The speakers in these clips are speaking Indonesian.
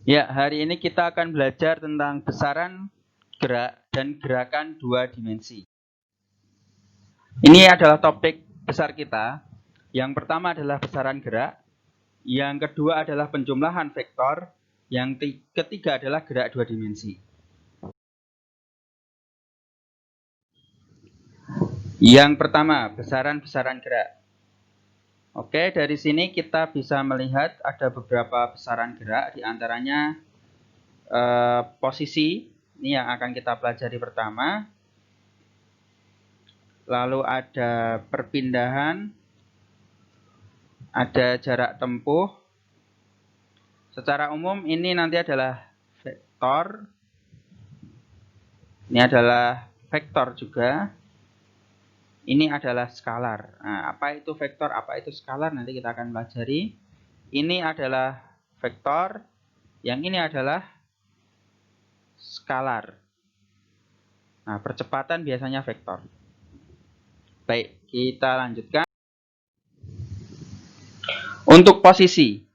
Ya, hari ini kita akan belajar tentang besaran gerak dan gerakan dua dimensi. Ini adalah topik besar kita. Yang pertama adalah besaran gerak, yang kedua adalah penjumlahan vektor, yang ketiga adalah gerak dua dimensi. Yang pertama, besaran-besaran gerak. Oke, dari sini kita bisa melihat ada beberapa besaran gerak, di antaranya posisi, ini yang akan kita pelajari pertama. Lalu ada perpindahan, ada jarak tempuh. Secara umum ini nanti adalah vektor. Ini adalah vektor juga. Ini adalah skalar. Nah, apa itu vektor, apa itu skalar, nanti kita akan pelajari. Ini adalah vektor, yang ini adalah skalar. Nah, percepatan biasanya vektor. Baik, kita lanjutkan. Untuk posisi,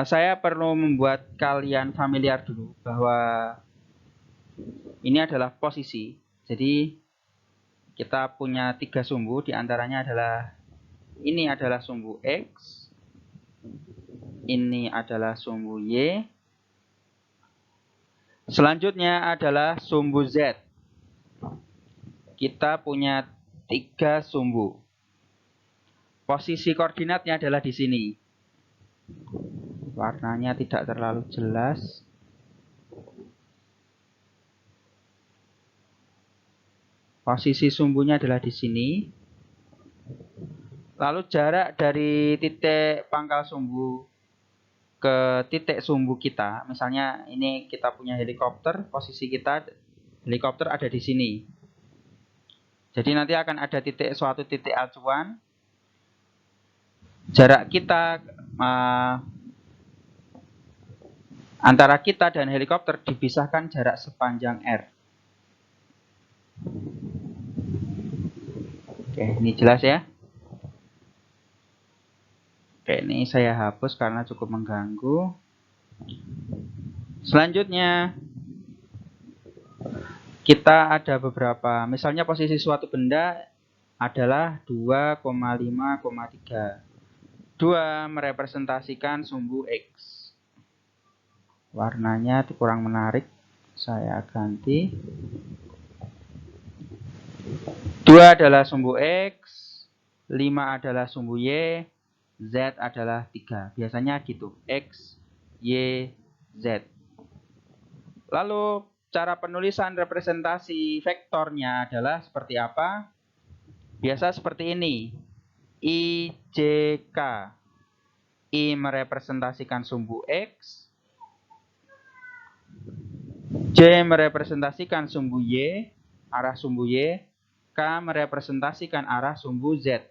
saya perlu membuat kalian familiar dulu bahwa ini adalah posisi. Jadi kita punya 3 sumbu, diantaranya adalah ini adalah sumbu X, ini adalah sumbu Y, selanjutnya adalah sumbu Z. Kita punya 3 sumbu. Posisi koordinatnya adalah di sini. Warnanya tidak terlalu jelas. Posisi sumbunya adalah di sini. Lalu jarak dari titik pangkal sumbu ke titik sumbu kita, misalnya ini kita punya helikopter, posisi kita helikopter ada di sini. Jadi nanti akan ada suatu titik acuan. Jarak kita antara kita dan helikopter dipisahkan jarak sepanjang R. Oke, ini jelas ya. Oke, ini saya hapus karena cukup mengganggu. Selanjutnya, kita ada beberapa, misalnya posisi suatu benda adalah 2,5,3. 2 merepresentasikan sumbu X. Warnanya kurang menarik, saya ganti. 2 adalah sumbu X, 5 adalah sumbu Y, Z adalah 3. Biasanya gitu, X, Y, Z. Lalu cara penulisan representasi vektornya adalah seperti apa? Biasa seperti ini. I, J, K. I merepresentasikan sumbu X, J merepresentasikan sumbu Y, arah sumbu Y, K merepresentasikan arah sumbu Z.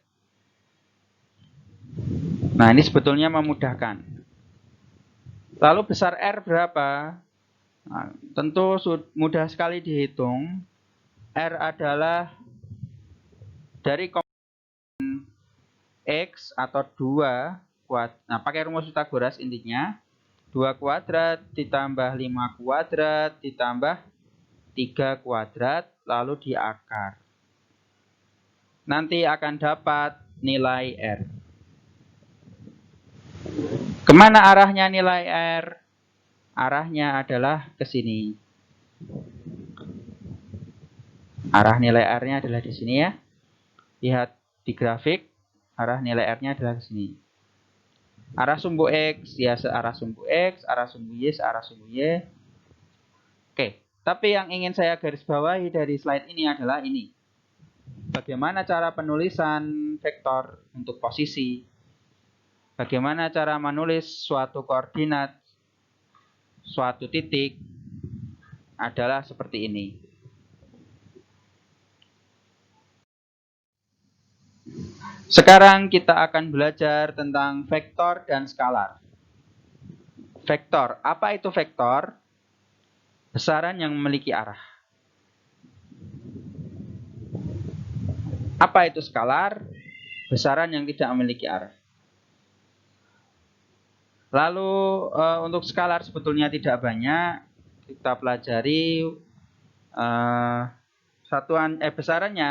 Nah, ini sebetulnya memudahkan. Lalu besar R berapa? Nah, tentu mudah sekali dihitung. R adalah dari komponen X atau 2 kuadrat. Nah, pakai rumus Pythagoras intinya. 2 kuadrat ditambah 5 kuadrat ditambah 3 kuadrat lalu diakar. Nanti akan dapat nilai R. Kemana arahnya nilai R? Arahnya adalah ke sini. Arah nilai R-nya adalah di sini ya. Lihat di grafik, arah nilai R-nya adalah ke sini. Arah sumbu X ya searah sumbu X, arah sumbu Y searah sumbu Y. Oke, tapi yang ingin saya garis bawahi dari slide ini adalah ini. Bagaimana cara penulisan vektor untuk posisi? Bagaimana cara menulis suatu koordinat, suatu titik adalah seperti ini. Sekarang kita akan belajar tentang vektor dan skalar. Vektor, apa itu vektor? Besaran yang memiliki arah. Apa itu skalar? Besaran yang tidak memiliki arah. Lalu untuk skalar sebetulnya tidak banyak. Kita pelajari besarannya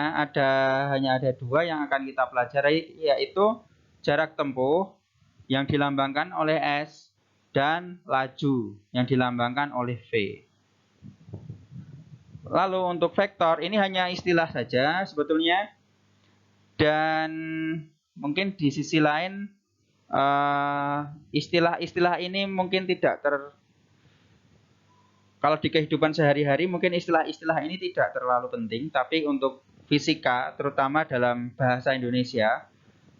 hanya ada dua yang akan kita pelajari, yaitu jarak tempuh yang dilambangkan oleh S dan laju yang dilambangkan oleh V. Lalu untuk vektor ini hanya istilah saja sebetulnya, dan mungkin di sisi lain istilah-istilah ini mungkin tidak kalau di kehidupan sehari-hari mungkin istilah-istilah ini tidak terlalu penting, tapi untuk fisika terutama dalam bahasa Indonesia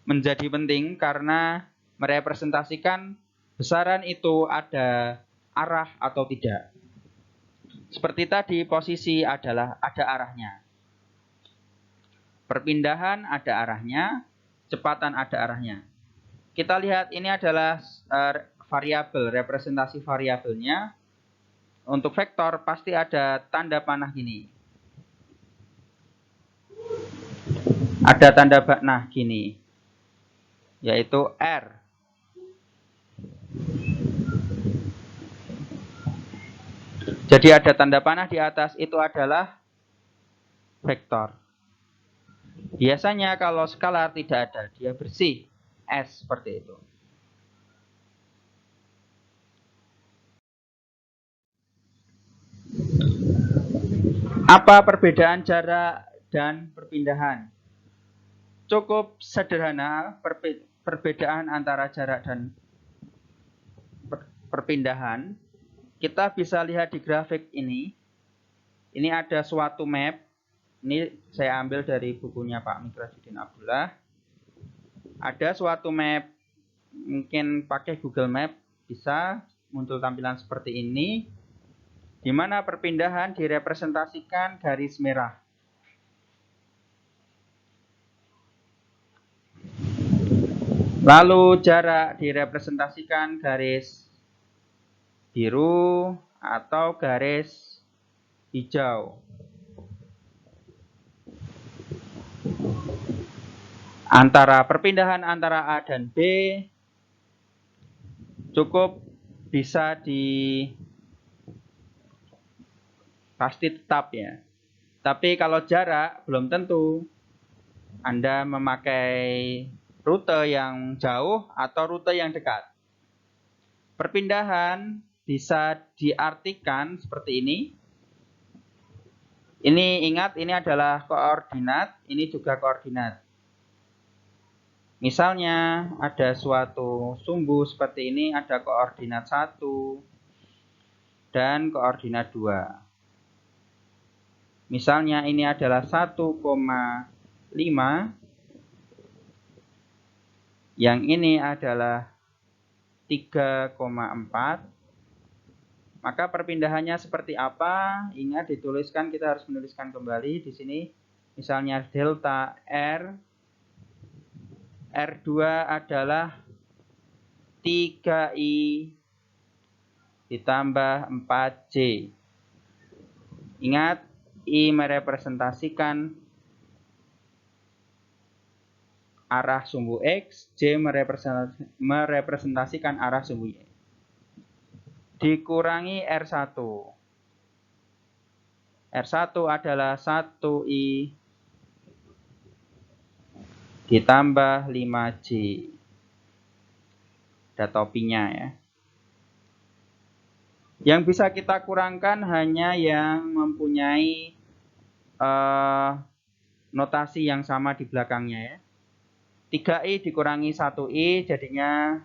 menjadi penting karena merepresentasikan besaran itu ada arah atau tidak. Seperti tadi, posisi adalah ada arahnya. Perpindahan ada arahnya, kecepatan ada arahnya. Kita lihat ini adalah variabel, representasi variabelnya. Untuk vektor pasti ada tanda panah gini. Ada tanda panah gini, yaitu R. Jadi ada tanda panah di atas, itu adalah vektor. Biasanya kalau skalar tidak ada, dia bersih, S seperti itu. Apa perbedaan jarak dan perpindahan? Cukup sederhana perbedaan antara jarak dan perpindahan. Kita bisa lihat di grafik ini. Ini ada suatu map. Ini saya ambil dari bukunya Pak Mikrajudin Abdullah. Ada suatu map, mungkin pakai Google Map bisa muncul tampilan seperti ini, di mana perpindahan direpresentasikan garis merah. Lalu jarak direpresentasikan garis biru atau garis hijau. Perpindahan antara A dan B cukup bisa pasti tetap ya. Tapi kalau jarak belum tentu. Anda memakai rute yang jauh atau rute yang dekat. Perpindahan bisa diartikan seperti ini. Ini ingat, ini adalah koordinat, ini juga koordinat. Misalnya ada suatu sumbu seperti ini, ada koordinat 1 dan koordinat 2. Misalnya ini adalah 1,5, yang ini adalah 3,4. Maka perpindahannya seperti apa? Ingat dituliskan, kita harus menuliskan kembali di sini. Misalnya delta R2 adalah 3I ditambah 4J. Ingat, I merepresentasikan arah sumbu X, J merepresentasikan arah sumbu Y. Dikurangi R1. R1 adalah 1I ditambah 5J. Ada topinya ya. Yang bisa kita kurangkan hanya yang mempunyai notasi yang sama di belakangnya ya. 3I dikurangi 1I jadinya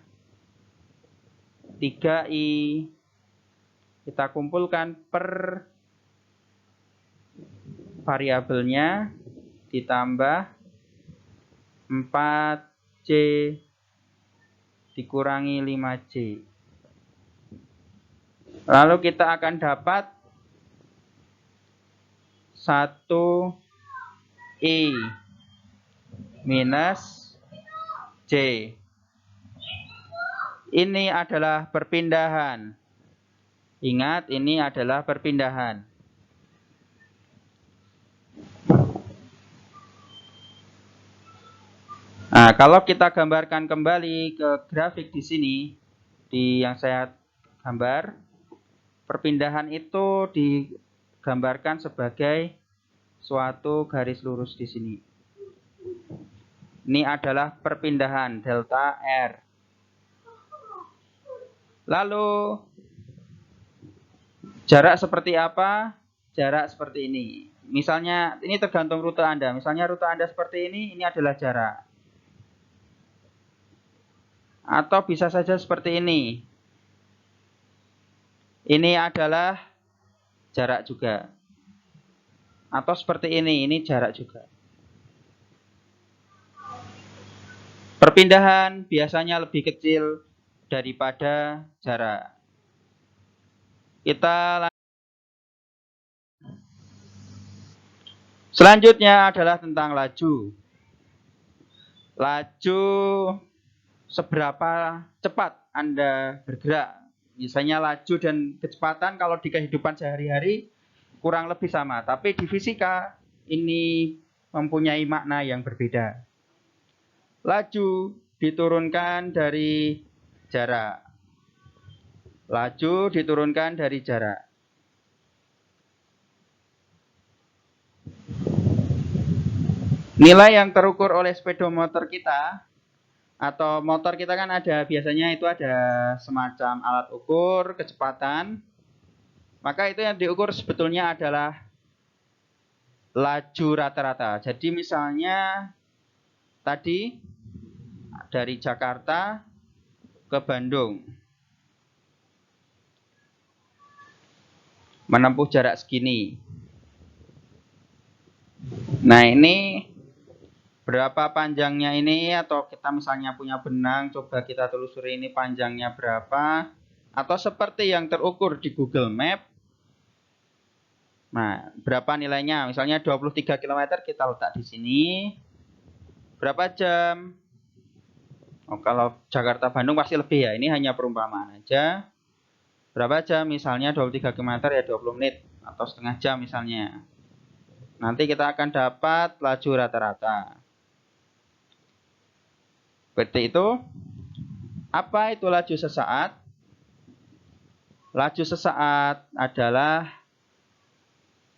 3I. Kita kumpulkan per variabelnya ditambah 4J dikurangi 5J. Lalu kita akan dapat 1I minus J. Ini adalah perpindahan. Ingat, ini adalah perpindahan. Nah, kalau kita gambarkan kembali ke grafik di sini, di yang saya gambar, perpindahan itu digambarkan sebagai suatu garis lurus di sini. Ini adalah perpindahan delta R. Lalu jarak seperti apa? Jarak seperti ini. Misalnya ini tergantung rute Anda. Misalnya rute Anda seperti ini adalah jarak. Atau bisa saja seperti ini. Ini adalah jarak juga. Atau seperti ini jarak juga. Perpindahan biasanya lebih kecil daripada jarak. Kita selanjutnya adalah tentang laju. Laju seberapa cepat Anda bergerak. Misalnya laju dan kecepatan kalau di kehidupan sehari-hari kurang lebih sama. Tapi di fisika ini mempunyai makna yang berbeda. Laju diturunkan dari jarak. Laju diturunkan dari jarak. Nilai yang terukur oleh speedometer kita atau motor kita kan ada, biasanya itu ada semacam alat ukur kecepatan. Maka itu yang diukur sebetulnya adalah laju rata-rata. Jadi misalnya tadi dari Jakarta ke Bandung menempuh jarak segini. Nah ini berapa panjangnya ini, atau kita misalnya punya benang, coba kita telusuri ini panjangnya berapa, atau seperti yang terukur di Google Map. Nah, berapa nilainya? Misalnya 23 km kita letak di sini. Berapa jam? Oh, kalau Jakarta Bandung pasti lebih ya. Ini hanya perumpamaan aja. Berapa jam? Misalnya 23 km ya 20 menit atau setengah jam misalnya. Nanti kita akan dapat laju rata-rata. Seperti itu. Apa itu laju sesaat? Laju sesaat adalah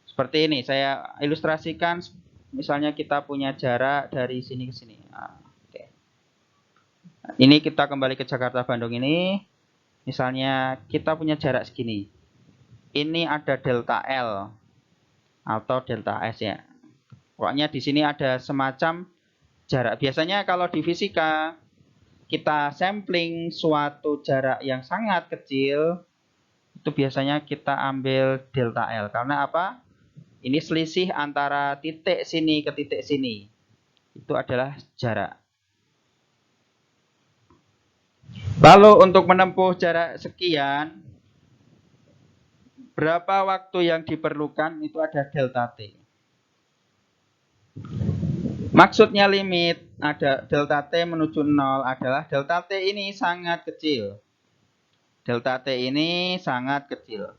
seperti ini. Saya ilustrasikan, misalnya kita punya jarak dari sini ke sini. Nah, oke. Ini kita kembali ke Jakarta Bandung ini. Misalnya kita punya jarak segini. Ini ada delta L atau delta S ya. Pokoknya di sini ada semacam jarak. Biasanya kalau di fisika kita sampling suatu jarak yang sangat kecil, itu biasanya kita ambil delta L. Karena apa? Ini selisih antara titik sini ke titik sini. Itu adalah jarak. Lalu untuk menempuh jarak sekian, berapa waktu yang diperlukan? Itu ada delta T. Maksudnya limit ada delta T menuju 0 adalah delta T ini sangat kecil. Delta T ini sangat kecil.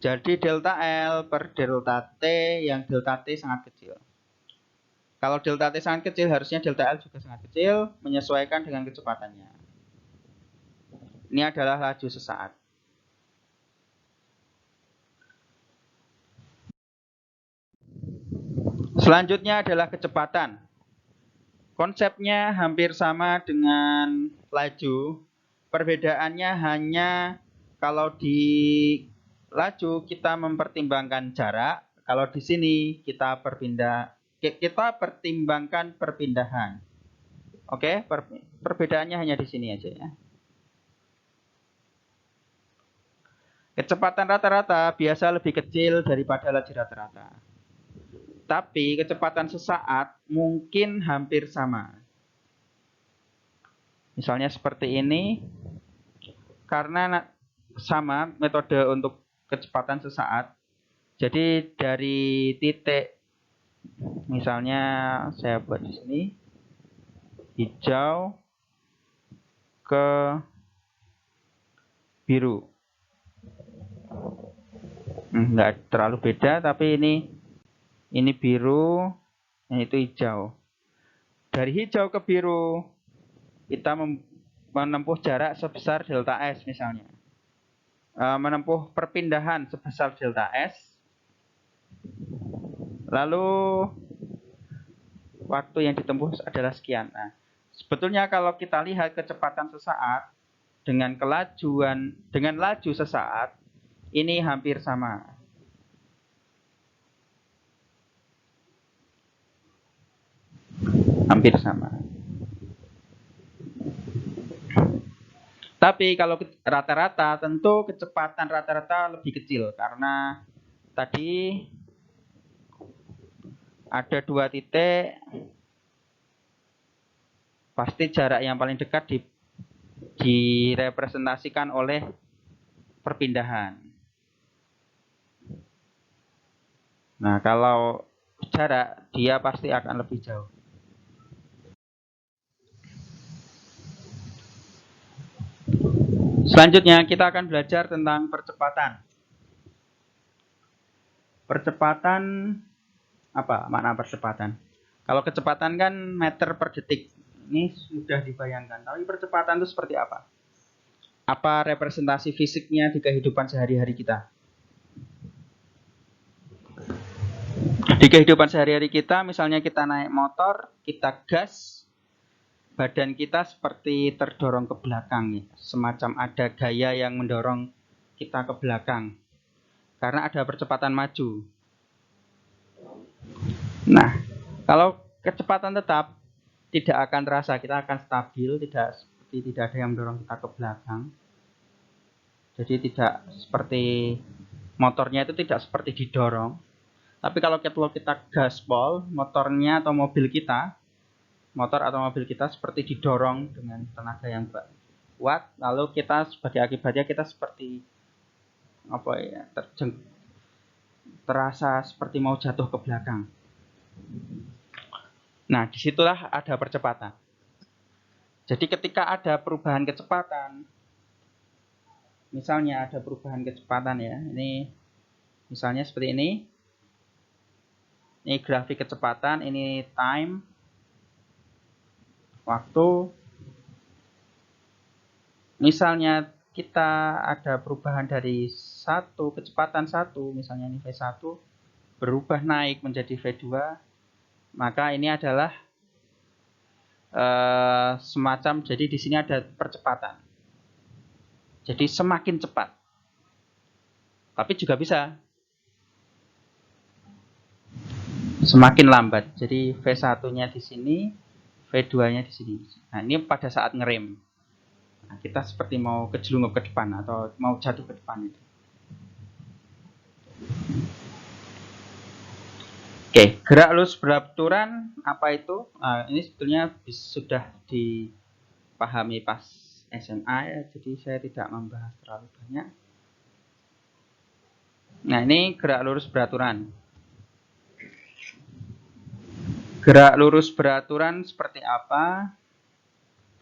Jadi delta L per delta T yang delta T sangat kecil. Kalau delta T sangat kecil, harusnya delta L juga sangat kecil, menyesuaikan dengan kecepatannya. Ini adalah laju sesaat. Selanjutnya adalah kecepatan. Konsepnya hampir sama dengan laju. Perbedaannya hanya kalau di laju kita mempertimbangkan jarak, kalau di sini kita pertimbangkan perpindahan. Oke, perbedaannya hanya di sini aja ya. Kecepatan rata-rata biasa lebih kecil daripada laju rata-rata. Tapi kecepatan sesaat mungkin hampir sama. Misalnya seperti ini, karena sama metode untuk kecepatan sesaat. Jadi dari titik, misalnya saya buat di sini, hijau ke biru. Nggak terlalu beda, tapi ini biru, yang itu hijau. Dari hijau ke biru, kita menempuh jarak sebesar delta S misalnya. Menempuh perpindahan sebesar delta S. Lalu waktu yang ditempuh adalah sekian. Nah, sebetulnya kalau kita lihat kecepatan sesaat dengan laju sesaat ini hampir sama. Hampir sama. Tapi kalau rata-rata tentu kecepatan rata-rata lebih kecil karena tadi ada dua titik, pasti jarak yang paling dekat direpresentasikan oleh perpindahan. Nah, kalau jarak dia pasti akan lebih jauh. Selanjutnya kita akan belajar tentang percepatan. Percepatan, apa makna percepatan? Kalau kecepatan kan meter per detik. Ini sudah dibayangkan. Tapi percepatan itu seperti apa? Apa representasi fisiknya di kehidupan sehari-hari kita? Di kehidupan sehari-hari kita, misalnya kita naik motor, kita gas, badan kita seperti terdorong ke belakang. Semacam ada gaya yang mendorong kita ke belakang. Karena ada percepatan maju. Nah, kalau kecepatan tetap tidak akan terasa, kita akan stabil, tidak ada yang mendorong kita ke belakang. Jadi tidak seperti motornya itu tidak seperti didorong. Tapi kalau kita gaspol, motornya atau mobil kita, motor atau mobil kita seperti didorong dengan tenaga yang kuat, lalu kita sebagai akibatnya kita seperti terasa seperti mau jatuh ke belakang. Nah, disitulah ada percepatan. Jadi ketika ada perubahan kecepatan, misalnya ada perubahan kecepatan ya, ini misalnya seperti ini. Ini grafik kecepatan, ini time, waktu. Misalnya kita ada perubahan dari kecepatan 1, misalnya ini V1, berubah naik menjadi V2, maka ini adalah semacam, jadi di sini ada percepatan. Jadi semakin cepat. Tapi juga bisa semakin lambat. Jadi V1-nya di sini, V2-nya di sini. Nah, ini pada saat ngerem. Nah, kita seperti mau kejelungup ke depan atau mau jatuh ke depan itu. Oke, gerak lurus beraturan apa itu? Nah, ini sebetulnya sudah dipahami pas SMA ya, jadi saya tidak membahas terlalu banyak. Nah, ini gerak lurus beraturan. Gerak lurus beraturan seperti apa?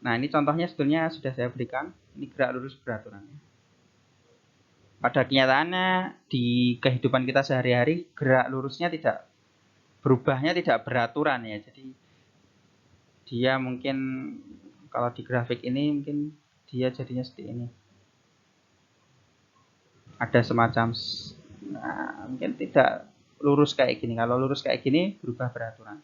Nah, ini contohnya sebetulnya sudah saya berikan. Ini gerak lurus beraturan. Pada kenyataannya di kehidupan kita sehari-hari, gerak lurusnya berubahnya tidak beraturan ya. Jadi dia mungkin kalau di grafik ini mungkin dia jadinya seperti ini. Ada semacam, nah, mungkin tidak lurus kayak gini. Kalau lurus kayak gini berubah beraturan.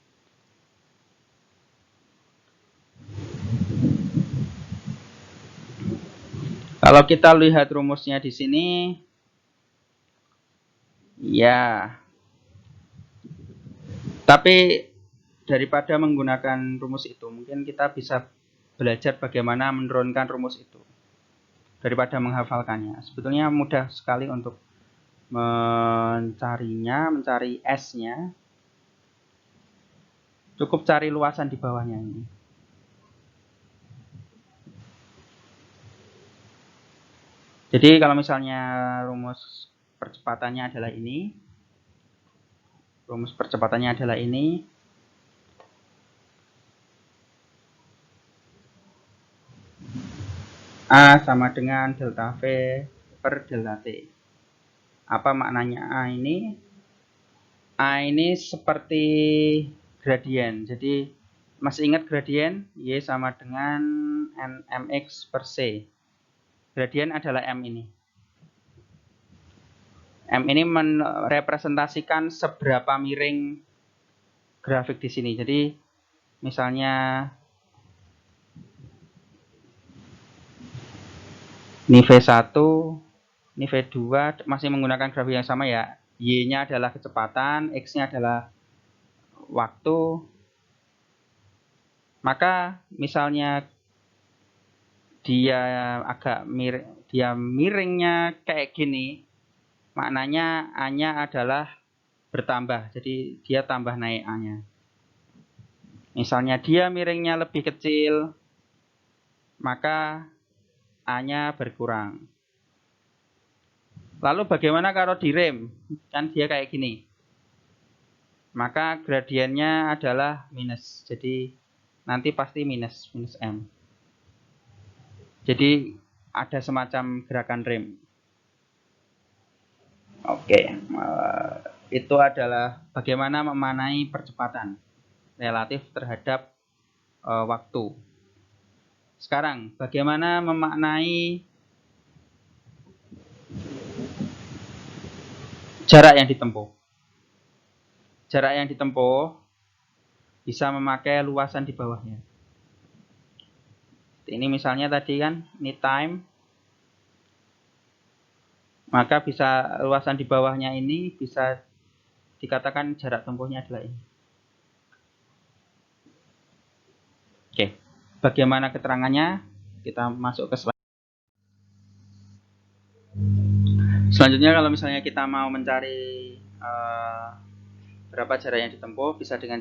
Kalau kita lihat rumusnya di sini, ya. Tapi daripada menggunakan rumus itu, mungkin kita bisa belajar bagaimana menurunkan rumus itu daripada menghafalkannya. Sebetulnya mudah sekali untuk mencarinya, mencari S-nya. Cukup cari luasan di bawahnya ini. Jadi kalau misalnya rumus percepatannya adalah ini. Rumus percepatannya adalah ini. A sama dengan delta V per delta T. Apa maknanya A ini? A ini seperti gradien. Jadi masih ingat gradien? Y sama dengan N mx per c. Gradien adalah M ini. M ini merepresentasikan seberapa miring grafik di sini. Jadi misalnya ini V1, ini V2 masih menggunakan grafik yang sama ya. Y-nya adalah kecepatan, X-nya adalah waktu. Maka misalnya dia miringnya kayak gini, maknanya A-nya adalah bertambah. Jadi dia tambah naik A-nya. Misalnya dia miringnya lebih kecil, maka A-nya berkurang. Lalu bagaimana kalau direm? Kan dia kayak gini. Maka gradiennya adalah minus. Jadi nanti pasti minus M. Jadi ada semacam gerakan rem. Oke, itu adalah bagaimana memanai percepatan relatif terhadap waktu. Sekarang, bagaimana memaknai jarak yang ditempuh? Jarak yang ditempuh bisa memakai luasan di bawahnya. Ini misalnya tadi kan, ini time. Maka bisa luasan di bawahnya ini bisa dikatakan jarak tempuhnya adalah ini. Oke, bagaimana keterangannya? Kita masuk ke slide. Selanjutnya kalau misalnya kita mau mencari berapa jarak yang ditempuh, bisa dengan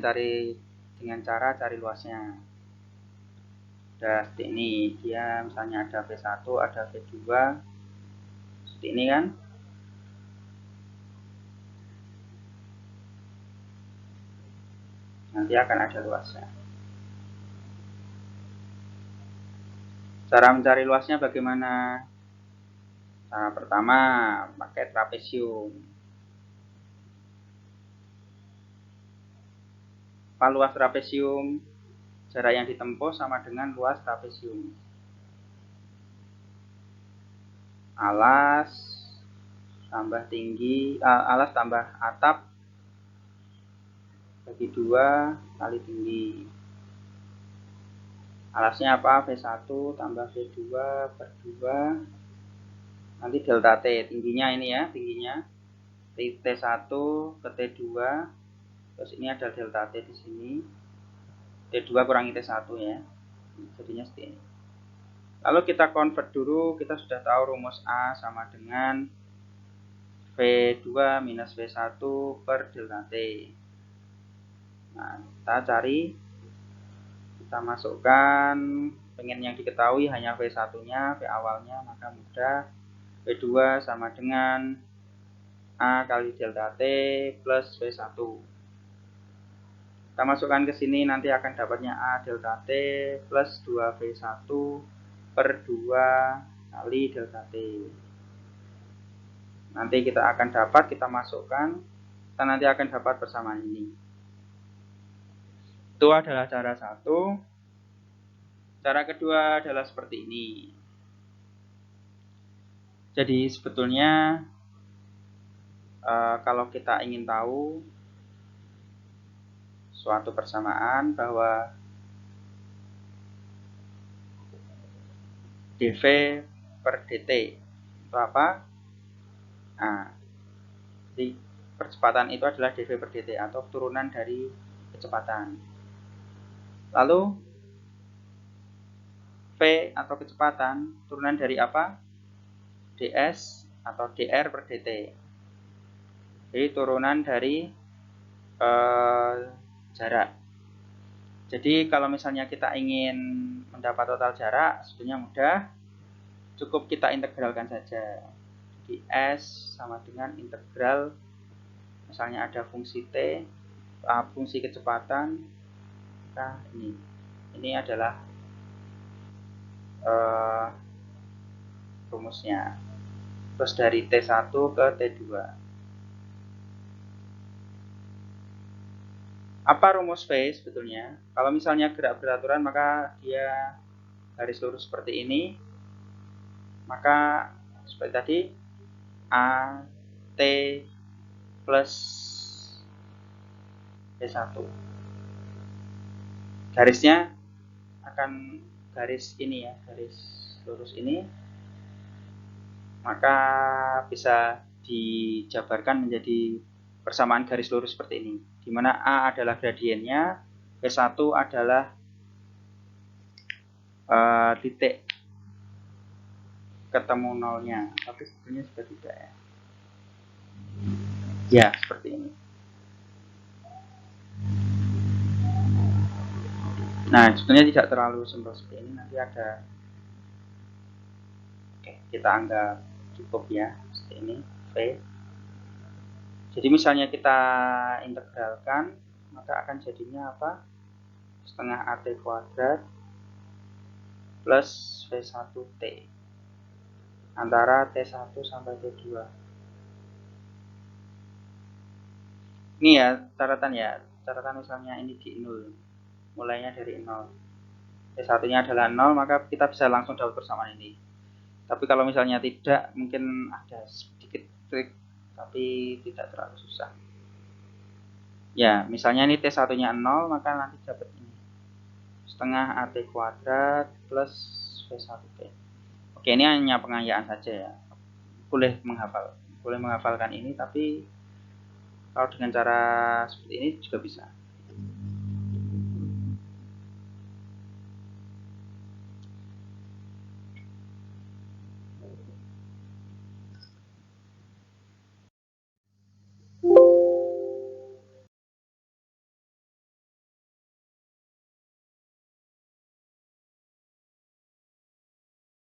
cara cari luasnya. Udah seperti ini, dia misalnya ada V1, ada V2, seperti ini kan. Nanti akan ada luasnya. Cara mencari luasnya bagaimana? Cara pertama, pakai trapesium. Apa luas trapesium? Jarak yang ditempuh sama dengan luas trapesium. Alas tambah tinggi, alas tambah atap bagi 2 kali tinggi. Alasnya apa? V1 tambah V2 per 2. Nanti delta T, tingginya ini ya, tingginya T1 ke T2. Terus ini ada delta T di sini. T2 kurangi T1 ya. Jadinya seperti ini. Lalu kita convert dulu, kita sudah tahu rumus A sama dengan V2 minus V1 per delta T. Nah, kita cari, kita masukkan, pengen yang diketahui hanya V1-nya, V awalnya, maka mudah. V2 sama dengan A kali delta T plus V1. Kita masukkan ke sini, nanti akan dapatnya A delta T plus 2V1 per 2 kali delta T. Nanti kita akan dapat, kita masukkan, kita nanti akan dapat persamaan ini. Itu adalah cara satu. Cara kedua adalah seperti ini. Jadi sebetulnya kalau kita ingin tahu suatu persamaan bahwa dv per dt itu apa? Nah, jadi percepatan itu adalah dv per dt atau turunan dari kecepatan. Lalu v atau kecepatan turunan dari apa? ds atau dr per dt. Jadi turunan dari jarak. Jadi kalau misalnya kita ingin mendapat total jarak, sebetulnya mudah, cukup kita integralkan saja. Jadi S sama dengan integral, misalnya ada fungsi T, fungsi kecepatan, maka ini adalah rumusnya. Terus dari T1 ke T2. Apa rumus V sebetulnya? Kalau misalnya gerak beraturan, maka dia garis lurus seperti ini, maka seperti tadi AT plus B1. Garisnya akan garis ini ya, garis lurus ini, maka bisa dijabarkan menjadi persamaan garis lurus seperti ini, di mana A adalah gradiennya, B1 adalah titik ketemu nolnya, tapi sebenarnya sudah tidak ya. Ya, seperti ini. Nah, sebenarnya tidak terlalu simpel seperti ini, nanti ada. Oke, kita anggap cukup ya, seperti ini, V. Jadi misalnya kita integralkan, maka akan jadinya apa? Setengah AT kuadrat plus V1T antara T1 sampai T2. Ini ya catatan misalnya ini di 0, mulainya dari 0. T1-nya adalah 0, maka kita bisa langsung dapat persamaan ini. Tapi kalau misalnya tidak, mungkin ada sedikit trik, tapi tidak terlalu susah. Ya, misalnya ini T1-nya 0, maka nanti dapat ini. Setengah AT kuadrat plus V1T. Oke, ini hanya pengayaan saja ya. Boleh menghafalkan ini, tapi kalau dengan cara seperti ini juga bisa.